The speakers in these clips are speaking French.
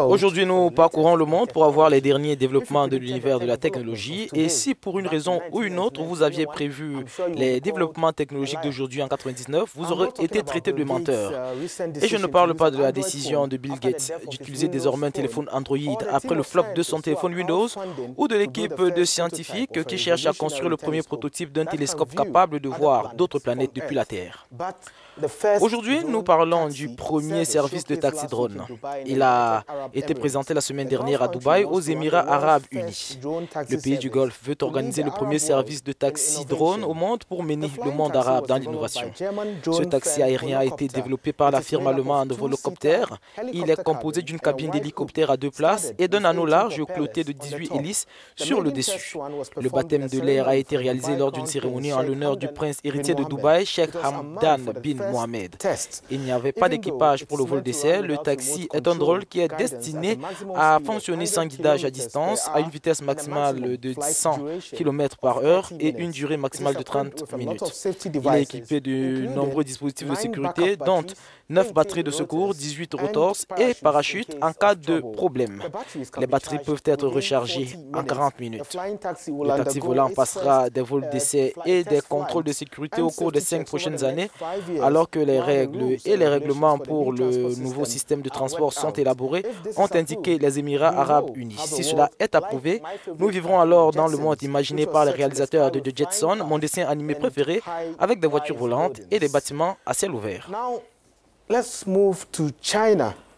Aujourd'hui, nous parcourons le monde pour avoir les derniers développements de l'univers de la technologie. Et si pour une raison ou une autre, vous aviez prévu les développements technologiques d'aujourd'hui en 99, vous aurez été traité de menteur. Et je ne parle pas de la décision de Bill Gates d'utiliser désormais un téléphone Android après le flop de son téléphone Windows ou de l'équipe de scientifiques qui cherchent à construire le premier prototype d'un télescope capable de voir d'autres planètes depuis la Terre. Aujourd'hui, nous parlons du premier service de taxi drone. Il a été présenté la semaine dernière à Dubaï, aux Émirats arabes unis. Le pays du Golfe veut organiser le premier service de taxi drone au monde pour mener le monde arabe dans l'innovation. Ce taxi aérien a été développé par la firme allemande Volocopter. Il est composé d'une cabine d'hélicoptère à 2 places et d'un anneau large cloté de 18 hélices sur le dessus. Le baptême de l'air a été réalisé lors d'une cérémonie en l'honneur du prince héritier de Dubaï, Sheikh Hamdan bin Mohamed. Il n'y avait pas d'équipage pour le vol d'essai. Le taxi est un drone qui est destiné à fonctionner sans guidage à distance, à une vitesse maximale de 100 km/h et une durée maximale de 30 minutes. Il est équipé de nombreux dispositifs de sécurité, dont 9 batteries de secours, 18 rotors et parachutes en cas de problème. Les batteries peuvent être rechargées en 40 minutes. Le taxi volant passera des vols d'essai et des contrôles de sécurité au cours des 5 prochaines années, alors que les règles et les règlements pour le nouveau système de transport sont élaborés, ont indiqué les Émirats arabes unis. Si cela est approuvé, nous vivrons alors dans le monde imaginé par les réalisateurs de The Jetsons, mon dessin animé préféré, avec des voitures volantes et des bâtiments à ciel ouvert.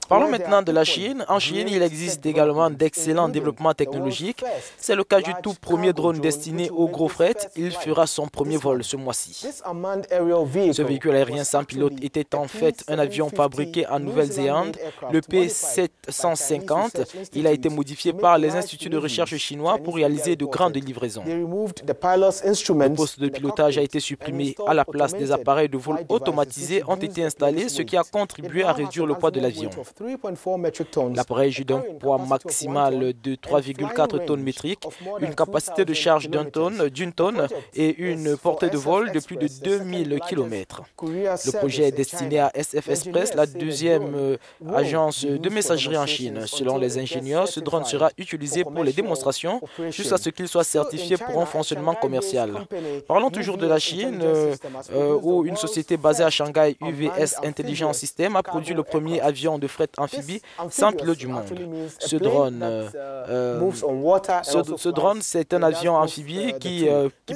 Parlons maintenant de la Chine. En Chine, il existe également d'excellents développements technologiques. C'est le cas du tout premier drone destiné au gros fret. Il fera son premier vol ce mois-ci. Ce véhicule aérien sans pilote était en fait un avion fabriqué en Nouvelle-Zélande, le P750. Il a été modifié par les instituts de recherche chinois pour réaliser de grandes livraisons. Le poste de pilotage a été supprimé. À la place, des appareils de vol automatisés ont été installés, ce qui a contribué à réduire le poids de l'avion. L'appareil joue d'un poids maximal de 3,4 tonnes métriques, une capacité de charge d'une tonne et une portée de vol de plus de 2000 km. Le projet est destiné à SF Express, la deuxième agence de messagerie en Chine. Selon les ingénieurs, ce drone sera utilisé pour les démonstrations jusqu'à ce qu'il soit certifié pour un fonctionnement commercial. Parlons toujours de la Chine, où une société basée à Shanghai, UVS Intelligent System, a produit le premier avion de fret amphibie sans pilote du monde. Ce drone, c'est un avion amphibie qui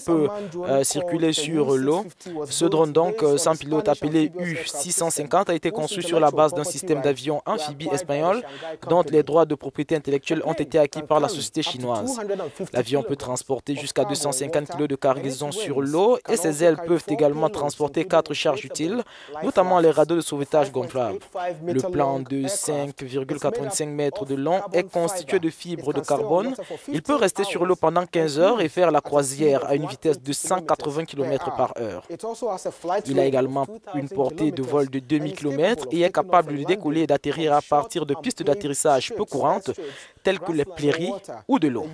peut circuler sur l'eau. Ce drone, donc, sans pilote appelé U650, a été conçu sur la base d'un système d'avion amphibie espagnol dont les droits de propriété intellectuelle ont été acquis par la société chinoise. L'avion peut transporter jusqu'à 250 kg de cargaison sur l'eau et ses ailes peuvent également transporter 4 charges utiles, notamment les radeaux de sauvetage gonflables. Le plan de 5,85 mètres de long est constitué de fibres de carbone. Il peut rester sur l'eau pendant 15 heures et faire la croisière à une vitesse de 180 km/h. Il a également une portée de vol de 2000 km et est capable de décoller et d'atterrir à partir de pistes d'atterrissage peu courantes, telles que les prairies ou de l'eau.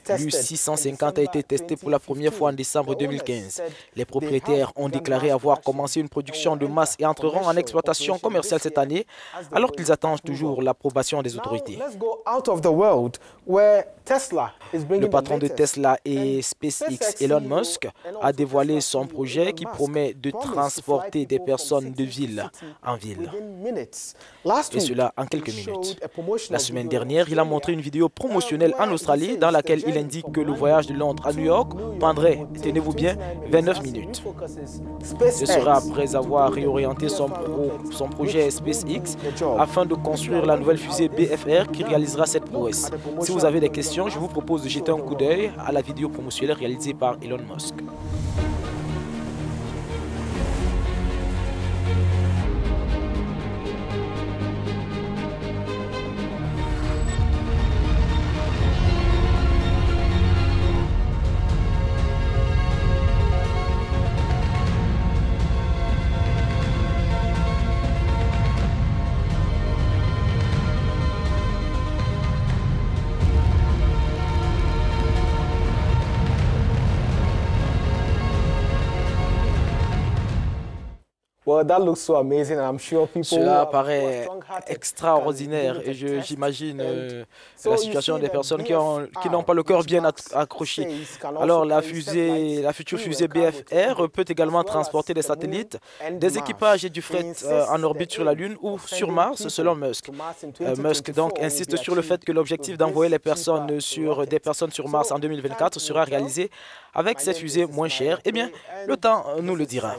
L'U650 a été testé pour la première fois en décembre 2015. Les propriétaires ont déclaré avoir commencé une production de masse et entreront en exploitation commerciale cette année, alors qu'ils attendent toujours l'approbation des autorités. Le patron de Tesla et SpaceX, Elon Musk, a dévoilé son projet qui promet de transporter des personnes de ville en ville. Et cela en quelques minutes. La semaine dernière, il a montré une vidéo promotionnelle en Australie dans laquelle il indique que le voyage de Londres à New York prendrait, tenez-vous bien, 29 minutes. Ce sera après avoir réorienté son projet SpaceX afin de construire la nouvelle fusée BFR qui réalisera cette prouesse. Si vous avez des questions, je vous propose de jeter un coup d'œil à la vidéo promotionnelle réalisée par Elon Musk. Cela paraît extraordinaire et j'imagine la situation des personnes qui n'ont pas le cœur bien accroché. Alors la future fusée BFR peut également transporter des satellites, des équipages et du fret en orbite sur la Lune ou sur Mars, selon Musk. Musk donc insiste sur le fait que l'objectif d'envoyer des personnes sur Mars en 2024 sera réalisé avec cette fusée moins chère. Eh bien, le temps nous le dira.